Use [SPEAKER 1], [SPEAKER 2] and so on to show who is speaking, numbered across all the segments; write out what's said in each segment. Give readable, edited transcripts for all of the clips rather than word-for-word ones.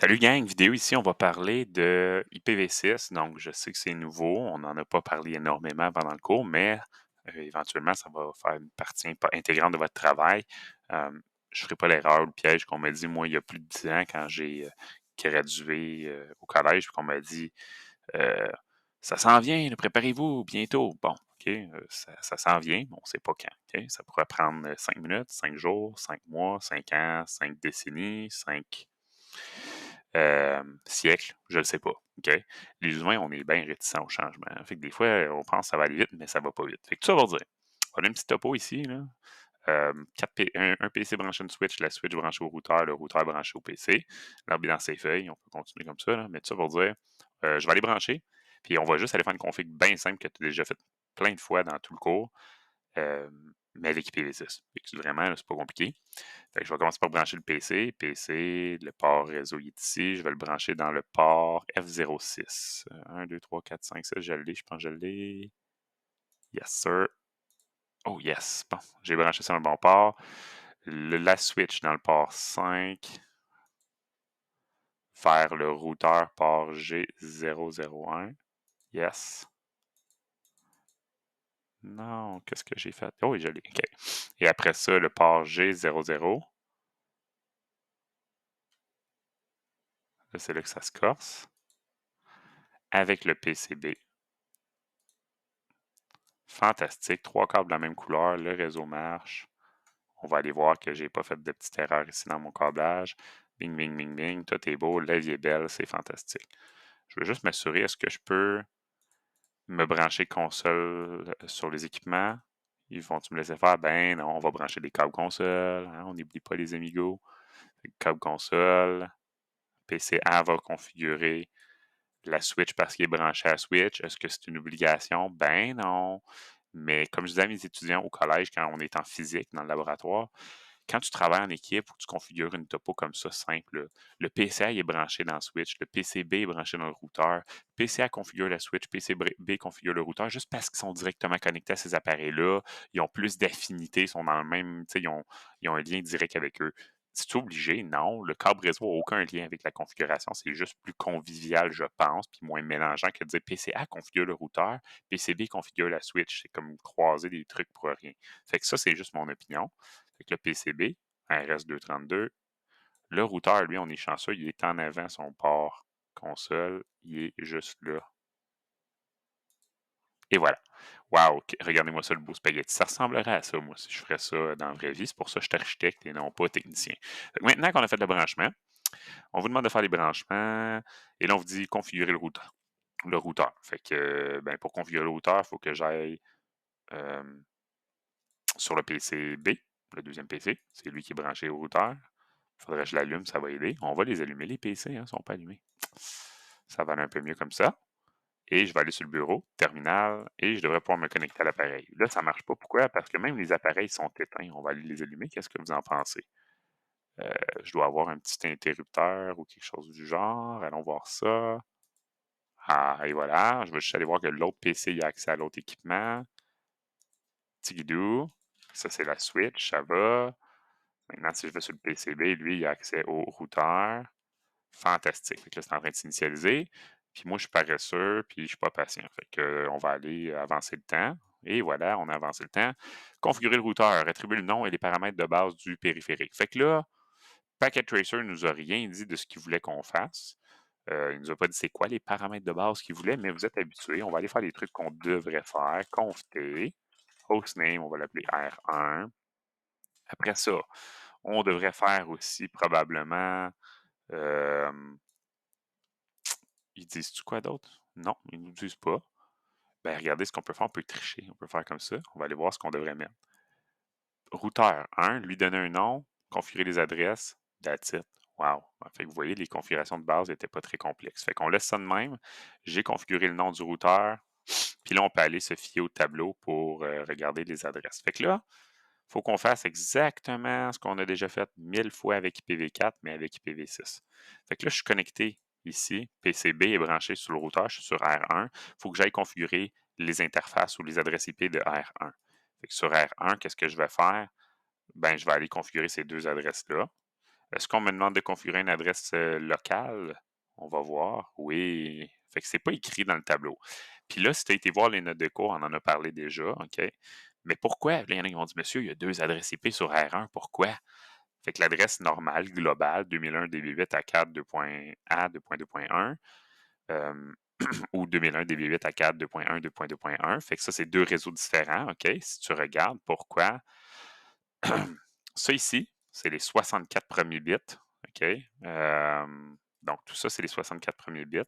[SPEAKER 1] Salut gang, vidéo ici, on va parler de IPv6. Donc, je sais que c'est nouveau, on n'en a pas parlé énormément pendant le cours, mais éventuellement, ça va faire une partie intégrante de votre travail. Je ne ferai pas l'erreur ou le piège qu'on m'a dit, moi, il y a plus de 10 ans, quand j'ai gradué au collège, puis qu'on m'a dit euh, ça s'en vient, là, préparez-vous bientôt. Bon, OK, ça s'en vient, mais on ne sait pas quand. OK? Ça pourrait prendre 5 minutes, 5 jours, 5 mois, 5 ans, 5 décennies, 5 siècles, je le sais pas. OK? Les humains, on est bien réticents au changement. Fait que des fois, on pense que ça va aller vite, mais ça va pas vite. Fait que tout ça va dire. On a une petite topo ici, là. Un PC branché à une Switch, la Switch branchée au routeur, le routeur branché au PC. L'arbitre dans ses feuilles, on peut continuer comme ça, là. Mais tout ça pour dire, je vais aller brancher, puis on va juste aller faire une config bien simple que tu as déjà fait plein de fois dans tout le cours, euh, mais avec IPv6. Vraiment, là, c'est pas compliqué. Fait que je vais commencer par brancher le PC. PC, le port réseau il est ici. Je vais le brancher dans le port F06. 1, 2, 3, 4, 5, 6, je l'ai. Je pense que je l'ai. Yes, sir. Oh, yes. Bon, j'ai branché ça dans le bon port. La switch dans le port 5 vers le routeur port G001. Yes. Non, qu'est-ce que j'ai fait? Oh, oui, je l'ai. OK. Et après ça, le port G00. Là, c'est là que ça se corse. Avec le PCB. Fantastique. 3 câbles de la même couleur. Le réseau marche. On va aller voir que j'ai pas fait de petite erreur ici dans mon câblage. Bing, bing, bing, bing. Tout est beau. La vie est belle. C'est fantastique. Je veux juste m'assurer, est-ce que je peux me brancher console sur les équipements? Ils vont-tu me laisser faire? Ben non, on va brancher des câbles console. Hein, on n'oublie pas les amigos. Câble console. PCA va configurer la Switch parce qu'il est branché à la Switch. Est-ce que c'est une obligation? Ben non. Mais comme je disais à mes étudiants au collège, quand on est en physique dans le laboratoire, quand tu travailles en équipe ou que tu configures une topo comme ça simple, le PCA est branché dans la Switch, le PCB est branché dans le routeur, PCA configure la Switch, PCB configure le routeur, juste parce qu'ils sont directement connectés à ces appareils-là, ils ont plus d'affinité, ils sont dans le même, ils ont un lien direct avec eux. C'est obligé? Non. Le câble réseau n'a aucun lien avec la configuration. C'est juste plus convivial, je pense, puis moins mélangeant que de dire PCA configure le routeur, PCB configure la Switch. C'est comme croiser des trucs pour rien. Fait que ça, c'est juste mon opinion. Fait que le PCB, RS232, le routeur, lui, on est chanceux, il est en avant son port console. Il est juste là. Et voilà. Wow, regardez-moi ça, le beau spaghetti. Ça ressemblerait à ça, moi, si je ferais ça dans la vraie vie. C'est pour ça que je suis architecte et non pas technicien. Fait que maintenant qu'on a fait le branchement, on vous demande de faire les branchements. Et là, on vous dit configurer le routeur. Le routeur. Fait que, ben, pour configurer le routeur, il faut que j'aille euh, sur le PCB, le deuxième PC. C'est lui qui est branché au routeur. Il faudrait que je l'allume, ça va aider. On va les allumer, les PC, hein, ils ne sont pas allumés. Ça va aller un peu mieux comme ça. Et je vais aller sur le bureau, terminal, et je devrais pouvoir me connecter à l'appareil. Là, ça ne marche pas. Pourquoi? Parce que même les appareils sont éteints. On va aller les allumer. Qu'est-ce que vous en pensez? Je dois avoir un petit interrupteur ou quelque chose du genre. Allons voir ça. Ah, et voilà. Je vais juste aller voir que l'autre PC il a accès à l'autre équipement. Tigidou. Ça, c'est la switch. Ça va. Maintenant, si je vais sur le PCB, lui, il a accès au routeur. Fantastique. Fait que là, c'est en train de s'initialiser. Puis moi, je suis paresseux, puis je suis pas patient. Fait que, on va aller avancer le temps. Et voilà, on a avancé le temps. Configurer le routeur, attribuer le nom et les paramètres de base du périphérique. Fait que là, Packet Tracer nous a rien dit de ce qu'il voulait qu'on fasse. Il nous a pas dit c'est quoi les paramètres de base qu'il voulait, mais vous êtes habitués. On va aller faire les trucs qu'on devrait faire. Conft, hostname, on va l'appeler R1. Après ça, on devrait faire aussi probablement euh, ils disent-tu quoi d'autre? Non, ils ne nous disent pas. Ben, regardez ce qu'on peut faire. On peut tricher. On peut faire comme ça. On va aller voir ce qu'on devrait mettre. Routeur 1, lui donner un nom, configurer les adresses, that's it. Wow. Fait que vous voyez, les configurations de base n'étaient pas très complexes. Fait qu'on laisse ça de même. J'ai configuré le nom du routeur. Puis là, on peut aller se fier au tableau pour regarder les adresses. Fait que là, il faut qu'on fasse exactement ce qu'on a déjà fait 1000 fois avec IPv4, mais avec IPv6. Fait que là, je suis connecté ici. PCB est branché sur le routeur. Je suis sur R1. Il faut que j'aille configurer les interfaces ou les adresses IP de R1. Fait que sur R1, qu'est-ce que je vais faire? Ben, je vais aller configurer ces deux adresses-là. Est-ce qu'on me demande de configurer une adresse locale? On va voir. Oui. Fait que c'est pas écrit dans le tableau. Puis là, si tu as été voir les notes de cours, on en a parlé déjà, OK? Mais pourquoi? Là, il y en a qui vont dire, monsieur, il y a 2 adresses IP sur R1, pourquoi? Fait que l'adresse normale, globale, 2001 DB8 à 4 2.A 2.2.1 ou 2001 DB8 à 4 2.1 2.2.1. Fait que ça, c'est 2 réseaux différents, OK? Si tu regardes, pourquoi? Ça ici, c'est les 64 premiers bits, OK? Donc, tout ça, c'est les 64 premiers bits.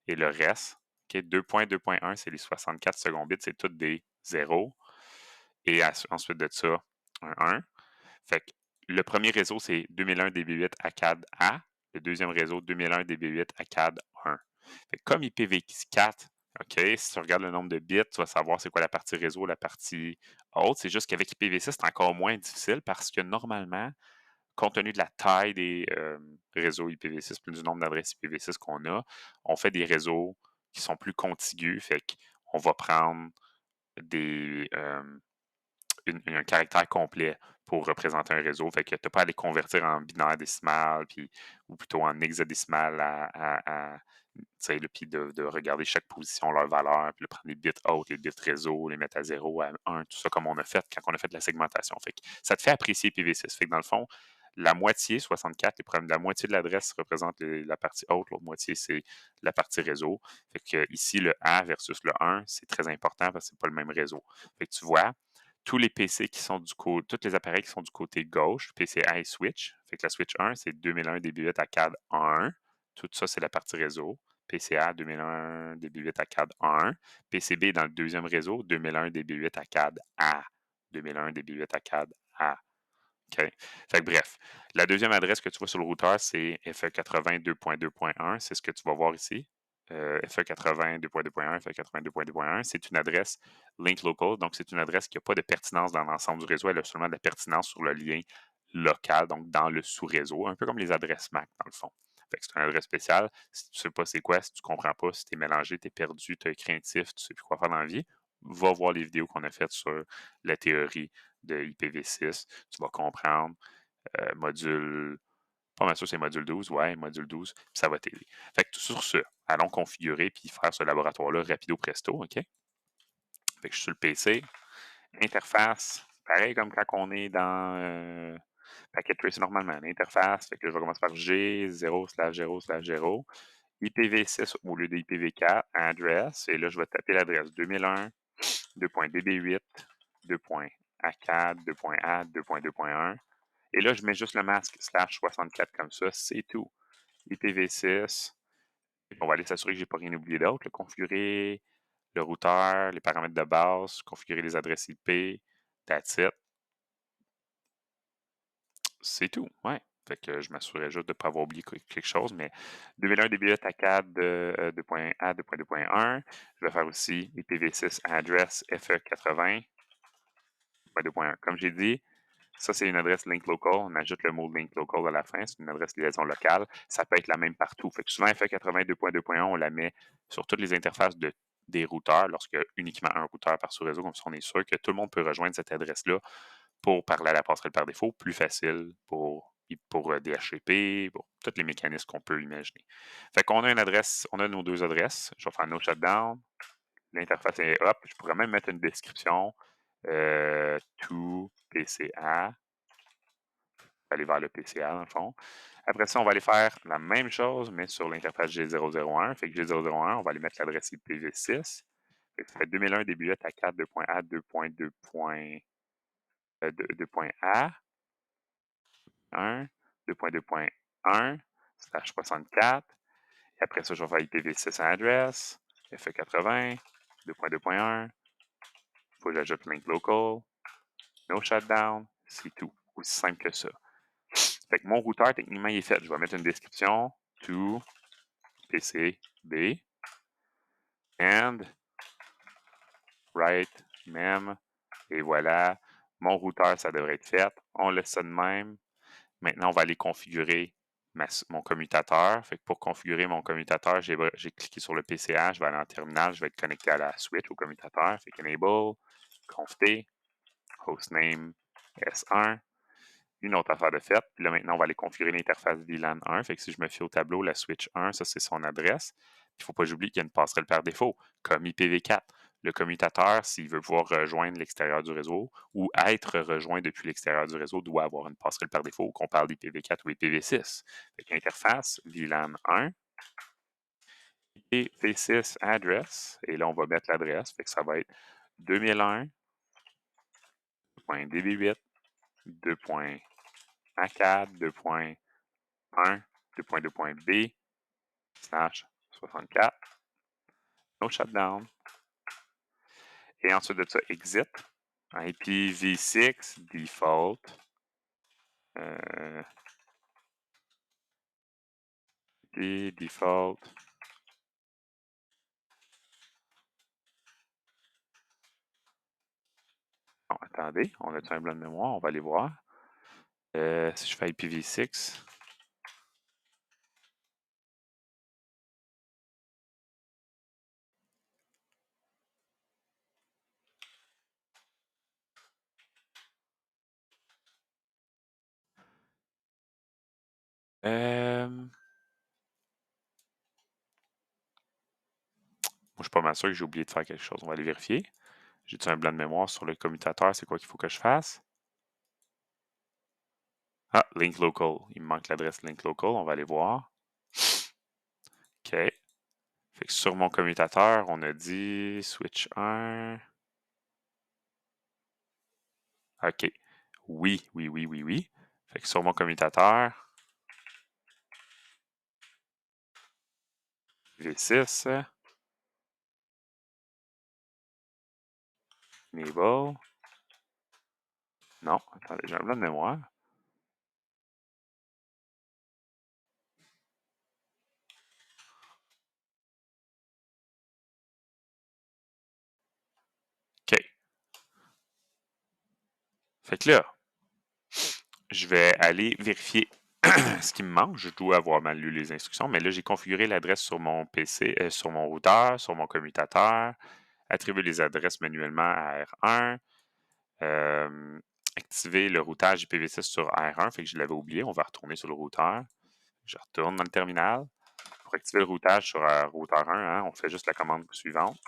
[SPEAKER 1] Et le reste, OK, 2.2.1, c'est les 64 secondes bits, c'est tous des zéros. Et ensuite de ça, un 1. Fait que le premier réseau, c'est 2001 DB8 à CAD A. Le deuxième réseau, 2001 DB8 à CAD 1. Fait que comme IPv4, OK, si tu regardes le nombre de bits, tu vas savoir c'est quoi la partie réseau, la partie haute. C'est juste qu'avec IPv6, c'est encore moins difficile parce que normalement, compte tenu de la taille des réseaux IPv6 plus du nombre d'adresses IPv6 qu'on a, on fait des réseaux qui sont plus contigus. Fait qu'on va prendre des, un caractère complet pour représenter un réseau. Fait que tu n'as pas à les convertir en binaire décimal, ou plutôt en hexadécimal puis de regarder chaque position, leur valeur, puis de prendre les bits hautes, les bits réseau, les mettre à 0, à 1, tout ça comme on a fait quand on a fait la segmentation. Fait que ça te fait apprécier IPv6. Fait que dans le fond, la moitié, 64, la moitié de l'adresse représente la partie haute, l'autre moitié, c'est la partie réseau. Fait que ici, le A versus le 1, c'est très important parce que c'est pas le même réseau. Fait que tu vois, tous les PC qui sont du côté, tous les appareils qui sont du côté gauche, PCI et switch. Fait que la switch 1, c'est 2001 DB8 à CAD 1. Tout ça, c'est la partie réseau. PCA 2001 DB8 à CAD 1. PCB dans le deuxième réseau, 2001 DB8 à CAD A. 2001 DB8 à CAD A. OK. Fait que bref, la deuxième adresse que tu vois sur le routeur, c'est FE80 2.2.1. C'est ce que tu vas voir ici. FE80 2.2.1, FE80 2.2.1, c'est une adresse link local, donc c'est une adresse qui n'a pas de pertinence dans l'ensemble du réseau, elle a seulement de la pertinence sur le lien local, donc dans le sous-réseau, un peu comme les adresses MAC dans le fond. Fait que c'est une adresse spéciale. Si tu ne sais pas c'est quoi, si tu ne comprends pas, si tu es mélangé, tu es perdu, tu es craintif, tu ne sais plus quoi faire dans la vie, va voir les vidéos qu'on a faites sur la théorie de IPv6. Tu vas comprendre. Module, pas mal sûr, c'est module 12. Ouais, module 12. Puis ça va t'aider. Fait que sur ce, allons configurer puis faire ce laboratoire-là rapido presto, OK? Fait que je suis sur le PC. Interface, pareil comme quand on est dans Packet Trace normalement. L'interface, fait que là, je vais commencer par G0/0/0. IPv6 au lieu d'IPv4, address. Et là, je vais taper l'adresse 2001, 2.db8, 2.acad, 2.add, 2.2.1. Et là, je mets juste le masque /64 comme ça, c'est tout. IPv6. On va aller s'assurer que j'ai pas rien oublié d'autre. Configurer le routeur, les paramètres de base, configurer les adresses IP, that's it. C'est tout, ouais. Fait que je m'assurais juste de ne pas avoir oublié quelque chose, mais 2001 DB8 à CAD 2.A 2.2.1. Je vais faire aussi IPv6 address FE80 2.1. Comme j'ai dit, ça, c'est une adresse link local. On ajoute le mot link local à la fin. C'est une adresse liaison locale. Ça peut être la même partout. Fait que souvent, FE80 2.2.1, on la met sur toutes les interfaces des routeurs lorsqu'il y a uniquement un routeur par sous-réseau. Comme ça, on est sûr que tout le monde peut rejoindre cette adresse-là pour parler à la passerelle par défaut. Plus facile pour DHCP, pour tous les mécanismes qu'on peut imaginer. Fait qu'on a une adresse, on a nos deux adresses. Je vais faire no shutdown. L'interface est up. Je pourrais même mettre une description. To PCA. Aller vers le PCA, dans le fond. Après ça, on va aller faire la même chose, mais sur l'interface G001. Fait que G001, on va aller mettre l'adresse IPv6. Fait que ça fait 2001 DB8 à 4 2.A 2.2.A 1 2.2.1 /64. Et après ça, je vais faire IPv6 address, FE80, 2.2.1. Il faut que j'ajoute link local, no shutdown, c'est tout. Aussi simple que ça. Fait que mon routeur, techniquement, il est fait. Je vais mettre une description to PCB and write mem. Et voilà, mon routeur, ça devrait être fait. On laisse ça de même. Maintenant, on va aller configurer mon commutateur. Fait que pour configurer mon commutateur, j'ai cliqué sur le PCA, je vais aller en terminal, je vais être connecté à la switch, au commutateur. Fait qu'enable, conft, hostname S1. une autre affaire de fait. Puis là, maintenant, on va aller configurer l'interface VLAN 1. Fait que si je me fie au tableau, la switch 1, ça, c'est son adresse. Il ne faut pas que j'oublie qu'il y a une passerelle par défaut, comme IPv4. Le commutateur, s'il veut pouvoir rejoindre l'extérieur du réseau ou être rejoint depuis l'extérieur du réseau, doit avoir une passerelle par défaut, qu'on parle d'IPv4 ou IPv6. Fait que l'interface VLAN 1 et V6 address, et là, on va mettre l'adresse. Fait que ça va être 2001.db8, 2.A4, 2.1, 2.2.b, slash 64, no shutdown. Et ensuite de ça, exit, IPv6 default, default. Bon, attendez, on a-tu un blanc de mémoire? On va aller voir. Si je fais IPv6, moi, je suis pas mal sûr que j'ai oublié de faire quelque chose. On va aller vérifier. J'ai-tu un blanc de mémoire sur le commutateur? C'est quoi qu'il faut que je fasse? Ah, link local. Il me manque l'adresse link local. On va aller voir. OK. Fait que sur mon commutateur, on a dit switch 1. OK. Oui, oui, oui, oui, oui. Fait que sur mon commutateur, V6, enable. Non, attendez, j'ai un blanc de mémoire. OK. Fait que là, je vais aller vérifier ce qui me manque. Je dois avoir mal lu les instructions, mais là, j'ai configuré l'adresse sur mon PC, sur mon routeur, sur mon commutateur, attribuer les adresses manuellement à R1, activer le routage IPv6 sur R1, fait que je l'avais oublié. On va retourner sur le routeur. Je retourne dans le terminal. Pour activer le routage sur routeur 1, hein, on fait juste la commande suivante.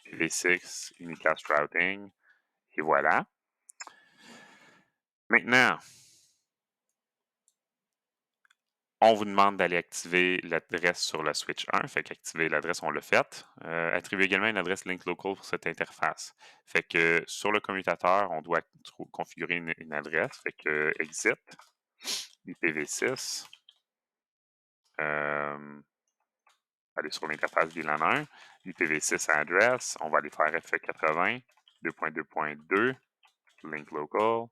[SPEAKER 1] IPv6 unicast routing. Et voilà. Maintenant, on vous demande d'aller activer l'adresse sur la switch 1. Fait qu'activer l'adresse, on l'a fait. Attribuer également une adresse link local pour cette interface. Fait que sur le commutateur, on doit configurer une adresse. Fait que exit, IPv6, aller sur l'interface VLAN 1, IPv6 address, on va aller faire FE80, 2.2.2, link local.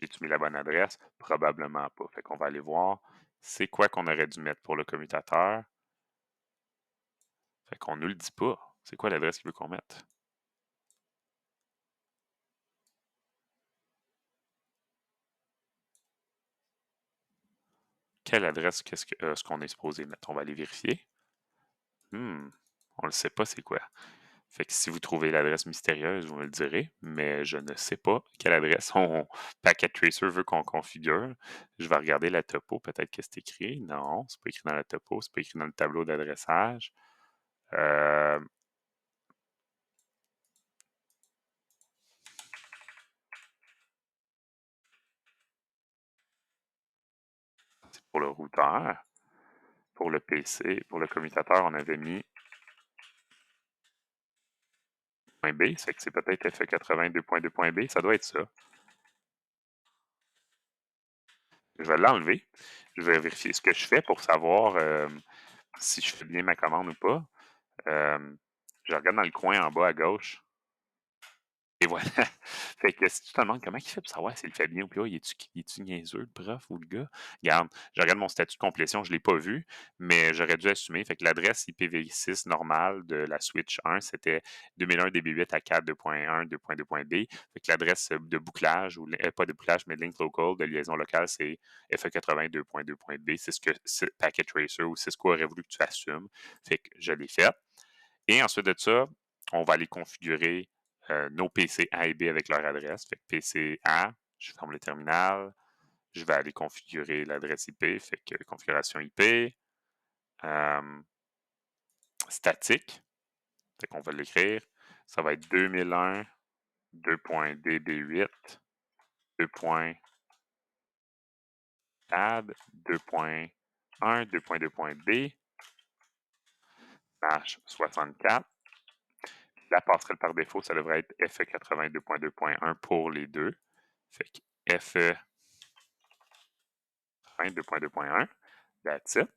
[SPEAKER 1] J'ai-tu mis la bonne adresse? Probablement pas. Fait qu'on va aller voir c'est quoi qu'on aurait dû mettre pour le commutateur. Fait qu'on ne le dit pas. C'est quoi l'adresse qu'il veut qu'on mette? Quelle adresse ce qu'on est supposé mettre? On va aller vérifier. On ne le sait pas c'est quoi. Fait que si vous trouvez l'adresse mystérieuse, vous me le direz, mais je ne sais pas quelle adresse Packet Tracer veut qu'on configure. Je vais regarder la topo, peut-être que c'est écrit. Non, c'est pas écrit dans la topo, c'est pas écrit dans le tableau d'adressage. Euh, c'est pour le routeur. Pour le PC, pour le commutateur, on avait mis .b, c'est que c'est peut-être FE82.2.b, ça doit être ça. Je vais l'enlever. Je vais vérifier ce que je fais pour savoir si je fais bien ma commande ou pas. Je regarde dans le coin en bas à gauche. Et voilà. Fait que si tu te demandes comment il fait pour savoir s'il le fait bien ou pas, il est-tu niaiseux, le prof ou le gars? Regarde, je regarde mon statut de complétion, je ne l'ai pas vu, mais j'aurais dû assumer. Fait que l'adresse IPv6 normale de la switch 1, c'était 2001 DB8 à 4 2.1 2.2.b. Fait que l'adresse de bouclage, ou pas de bouclage, mais de link local, de liaison locale, c'est FE80 2.2.b. C'est ce que Packet Tracer ou Cisco aurait voulu que tu assumes. Fait que je l'ai fait. Et ensuite de ça, on va aller configurer nos PC A et B avec leur adresse. Fait que PC A, je ferme le terminal. je vais aller configurer l'adresse IP. Fait que configuration IP, statique, fait qu'on va l'écrire. Ça va être 2001, 2.db8, 2.add, 2.1, 2.2.b, hash 64. La passerelle par défaut, ça devrait être FE80 2.2.1 pour les deux. Fait que FE 2.2.1, that's it.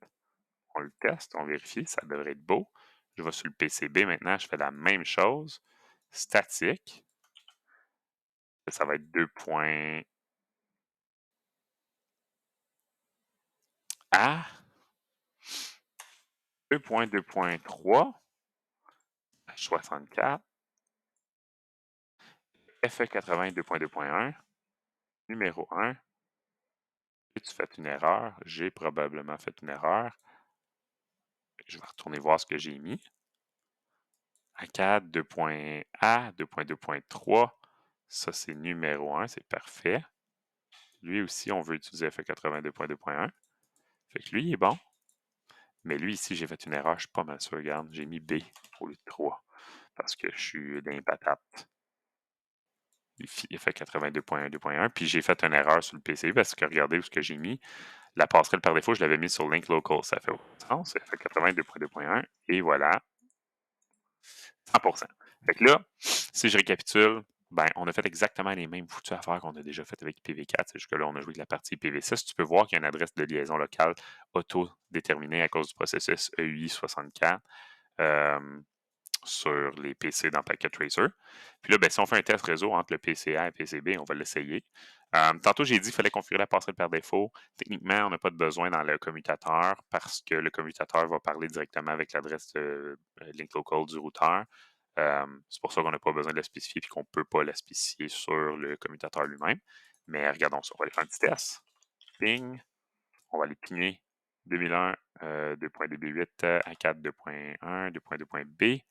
[SPEAKER 1] On le teste, on vérifie, ça devrait être beau. Je vais sur le PCB maintenant, je fais la même chose. Statique. Ça va être 2.A, 2.2.3, 64, FE80 2.2.1, numéro 1. Tu fais une erreur. J'ai probablement fait une erreur. Je vais retourner voir ce que j'ai mis. ACAD 2.A, 2.2.3. Ça, c'est numéro 1, c'est parfait. Lui aussi, on veut utiliser FE80 2.2.1. Fait que lui, il est bon. Mais lui, ici, j'ai fait une erreur, je suis pas mal sûr. Regarde, j'ai mis B au lieu de 3 parce que je suis dans les patates. Il fait 82.1, 2.1. Puis j'ai fait une erreur sur le PC parce que regardez où ce que j'ai mis. La passerelle par défaut, je l'avais mis sur Link Local. Ça fait aucun sens. Ça fait 82.2.1. Et voilà. 100%. Fait que là, si je récapitule, ben, on a fait exactement les mêmes foutues affaires qu'on a déjà faites avec IPv4. Jusque-là, on a joué de la partie IPv6. Tu peux voir qu'il y a une adresse de liaison locale auto-déterminée à cause du processus EUI64 sur les PC dans Packet Tracer. Puis là, ben, si on fait un test réseau entre le PCA et le PCB, on va l'essayer. Tantôt, j'ai dit qu'il fallait configurer la passerelle par défaut. Techniquement, on n'a pas de besoin dans le commutateur parce que le commutateur va parler directement avec l'adresse link local du routeur. C'est pour ça qu'on n'a pas besoin de la spécifier et qu'on ne peut pas la spécifier sur le commutateur lui-même. Mais regardons ça. On va aller faire un petit test. Ping. On va aller pinguer 2001 2.db8 à 4 2.1 2.2.b.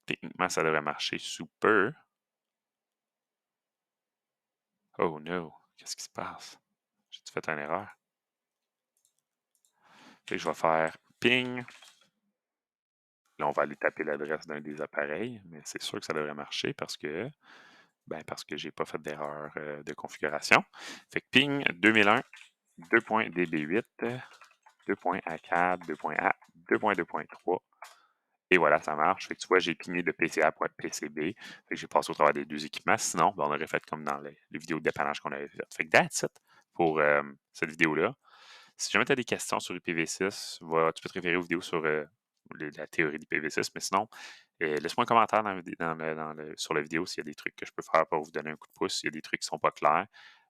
[SPEAKER 1] Techniquement, ça devrait marcher super. Oh no, qu'est-ce qui se passe? J'ai-tu fait une erreur? Fait que je vais faire ping. Là, on va aller taper l'adresse d'un des appareils, mais c'est sûr que ça devrait marcher parce que j'ai pas fait d'erreur de configuration. Fait que ping 2001 2.db8 2.a4 2.a 2.2.3 et voilà, ça marche. Fait que tu vois, j'ai pingé de PCA.pcb. Fait que j'ai passé au travers des deux équipements. Sinon, ben, on aurait fait comme dans les vidéos de dépannage qu'on avait faites. Fait que that's it pour cette vidéo-là. Si jamais tu as des questions sur IPv6, tu peux te référer aux vidéos sur la théorie d'IPv6. Mais sinon, laisse-moi un commentaire sur la vidéo s'il y a des trucs que je peux faire pour vous donner un coup de pouce, s'il y a des trucs qui ne sont pas clairs.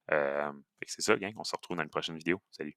[SPEAKER 1] Fait que c'est ça, gang. On se retrouve dans une prochaine vidéo. Salut!